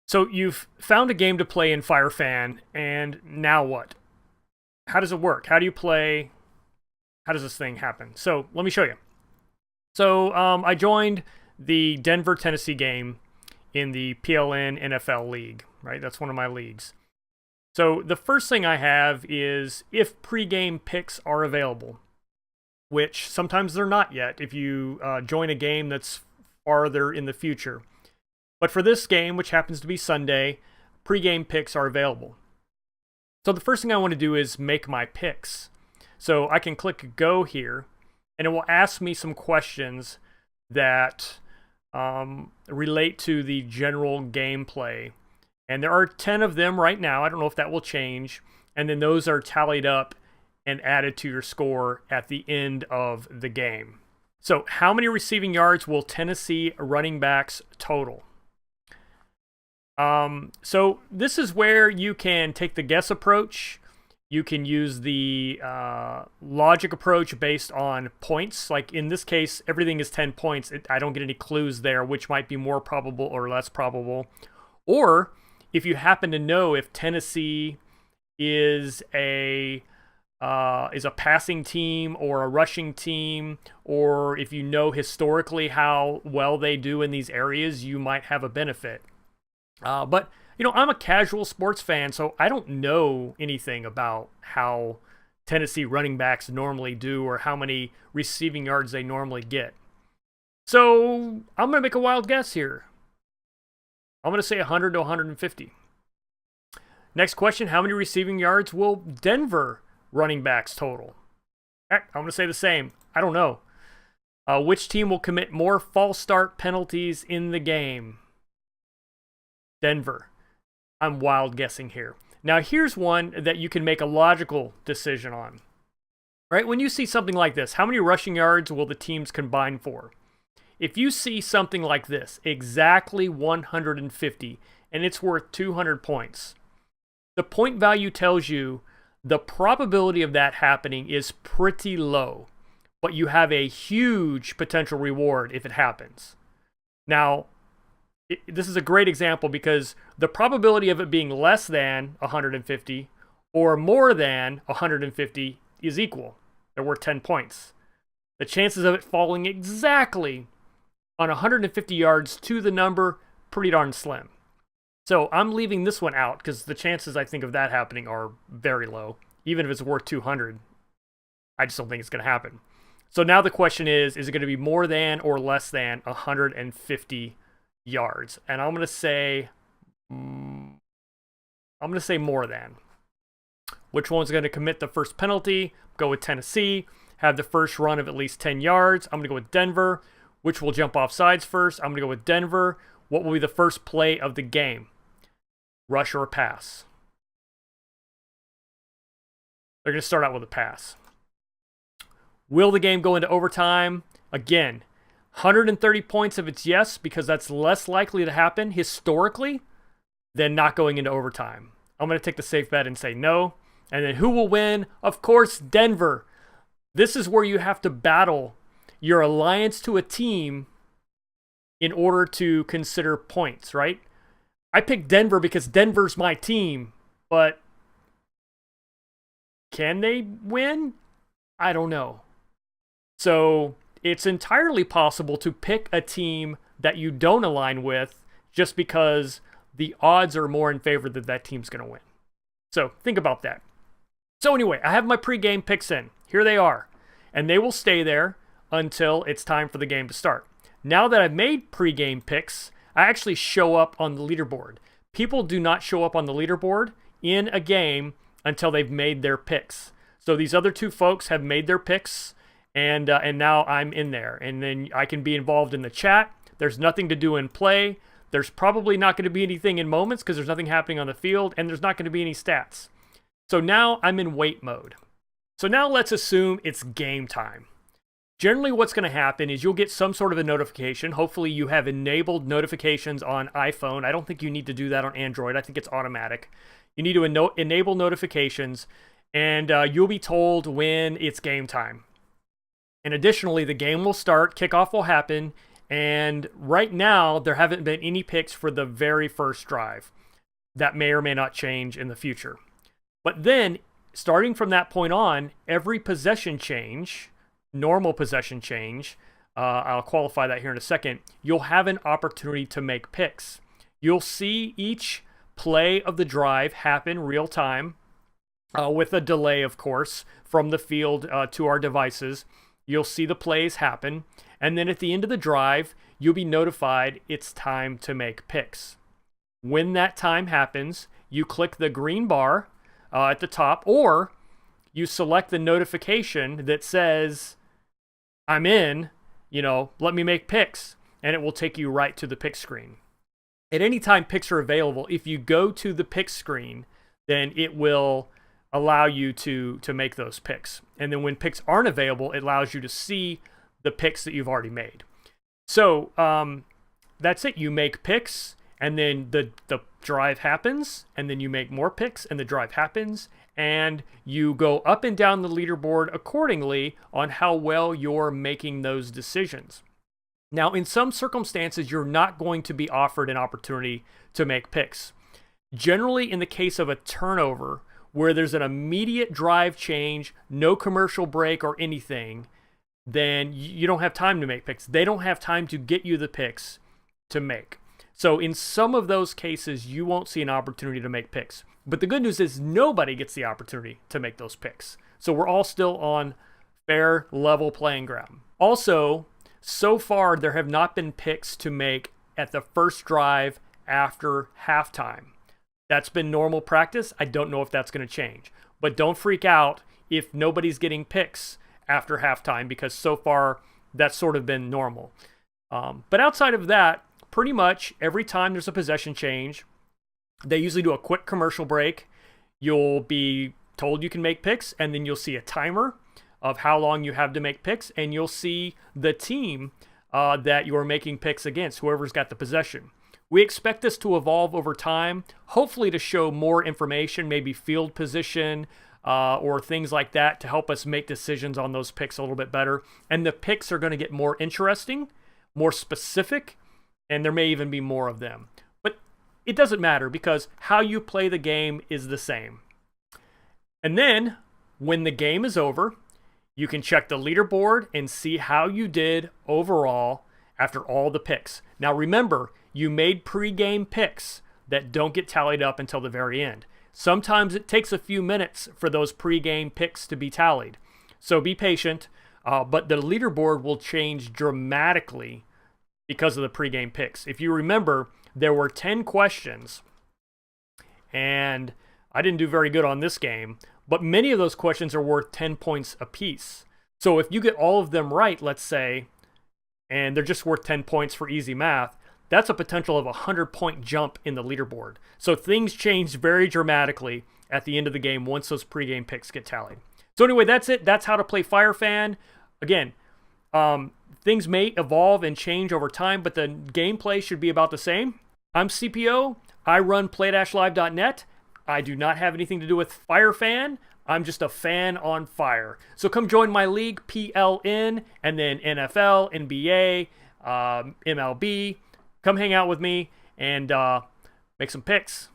So you've found a game to play in FireFan, and now what? How does it work? How do you play? How does this thing happen? So let me show you. So I joined the Denver, Tennessee game in the PLN NFL League, right? That's one of my leagues. So the first thing I have is if pregame picks are available, which sometimes they're not yet if you join a game that's farther in the future. But for this game, which happens to be Sunday, pregame picks are available. So the first thing I want to do is make my picks. So I can click go here, and it will ask me some questions that relate to the general gameplay. And there are 10 of them right now. I don't know if that will change. And then those are tallied up and added to your score at the end of the game. So how many receiving yards will Tennessee running backs total? So this is where you can take the guess approach. You can use the logic approach based on points. Like in this case, everything is 10 points. I don't get any clues there, which might be more probable or less probable. Or if you happen to know if Tennessee is a passing team or a rushing team, or if you know historically how well they do in these areas, you might have a benefit. But, I'm a casual sports fan, so I don't know anything about how Tennessee running backs normally do or how many receiving yards they normally get. So I'm going to make a wild guess here. I'm going to say 100 to 150. Next question, how many receiving yards will Denver running backs total? Heck, I'm going to say the same. I don't know. Which team will commit more false start penalties in the game? Denver. I'm wild guessing here. Now here's one that you can make a logical decision on. Right? When you see something like this, how many rushing yards will the teams combine for? If you see something like this, exactly 150, and it's worth 200 points, the point value tells you the probability of that happening is pretty low, but you have a huge potential reward if it happens. Now, this is a great example because the probability of it being less than 150 or more than 150 is equal. They're worth 10 points. The chances of it falling exactly on 150 yards to the number, pretty darn slim. So I'm leaving this one out because the chances I think of that happening are very low. Even if it's worth 200, I just don't think it's going to happen. So now the question is it going to be more than or less than 150 yards? And I'm going to say more than. Which one's going to commit the first penalty? Go with Tennessee. Have the first run of at least 10 yards. I'm going to go with Denver. Which will jump off sides first? I'm going to go with Denver. What will be the first play of the game? Rush or pass? They're going to start out with a pass. Will the game go into overtime? Again, 130 points if it's yes, because that's less likely to happen historically than not going into overtime. I'm going to take the safe bet and say no. And then who will win? Of course, Denver. This is where you have to battle your alliance to a team in order to consider points, right? I picked Denver because Denver's my team, but can they win? I don't know. So it's entirely possible to pick a team that you don't align with just because the odds are more in favor that that team's going to win. So think about that. So anyway, I have my pregame picks in. Here they are. And they will stay there until it's time for the game to start. Now that I've made pregame picks, I actually show up on the leaderboard. People do not show up on the leaderboard in a game until they've made their picks. So these other two folks have made their picks, and now I'm in there. And then I can be involved in the chat. There's nothing to do in play. There's probably not going to be anything in moments because there's nothing happening on the field, and there's not going to be any stats. So now I'm in wait mode. So now let's assume it's game time. Generally what's going to happen is you'll get some sort of a notification. Hopefully you have enabled notifications on iPhone. I don't think you need to do that on Android. I think it's automatic. You need to enable notifications, and you'll be told when it's game time. And additionally, the game will start, kickoff will happen, And right now, there haven't been any picks for the very first drive. That may or may not change in the future. But then, starting from that point on, every possession change, normal possession change, I'll qualify that here in a second, you'll have an opportunity to make picks. You'll see each play of the drive happen real time, with a delay, of course, from the field to our devices. You'll see the plays happen, and then at the end of the drive, you'll be notified it's time to make picks. When that time happens, you click the green bar at the top, or you select the notification that says, I'm in, let me make picks, and it will take you right to the pick screen. At any time picks are available, if you go to the pick screen, then it will allow you to make those picks. And then when picks aren't available, it allows you to see the picks that you've already made. So that's it. You make picks, and then the drive happens, and then you make more picks, and the drive happens, and you go up and down the leaderboard accordingly on how well you're making those decisions. Now, in some circumstances, you're not going to be offered an opportunity to make picks. Generally, in the case of a turnover, where there's an immediate drive change, no commercial break or anything, then you don't have time to make picks. They don't have time to get you the picks to make. So in some of those cases, you won't see an opportunity to make picks. But the good news is nobody gets the opportunity to make those picks. So we're all still on fair, level playing ground. Also, so far, there have not been picks to make at the first drive after halftime. That's been normal practice. I don't know if that's going to change. But don't freak out if nobody's getting picks after halftime, because so far, that's sort of been normal. But outside of that, pretty much every time there's a possession change, they usually do a quick commercial break. You'll be told you can make picks, and then you'll see a timer of how long you have to make picks, and you'll see the team that you're making picks against, whoever's got the possession. We expect this to evolve over time, hopefully to show more information, maybe field position or things like that, to help us make decisions on those picks a little bit better. And the picks are going to get more interesting, more specific, and there may even be more of them. But it doesn't matter, because how you play the game is the same. And then, when the game is over, you can check the leaderboard and see how you did overall after all the picks. Now remember, you made pre-game picks that don't get tallied up until the very end. Sometimes it takes a few minutes for those pre-game picks to be tallied. So be patient, but the leaderboard will change dramatically because of the pre-game picks. If you remember, there were 10 questions, and I didn't do very good on this game, but many of those questions are worth 10 points apiece. So if you get all of them right, let's say, and they're just worth 10 points for easy math, that's a potential of a 100-point jump in the leaderboard. So things change very dramatically at the end of the game once those pregame picks get tallied. So anyway, that's it. That's how to play FireFan. Again, things may evolve and change over time, but the gameplay should be about the same. I'm CPO. I run Play-Live.Net. I do not have anything to do with FireFan. I'm just a fan on fire. So come join my league, PLN, and then NFL, NBA, MLB. Come hang out with me and make some picks.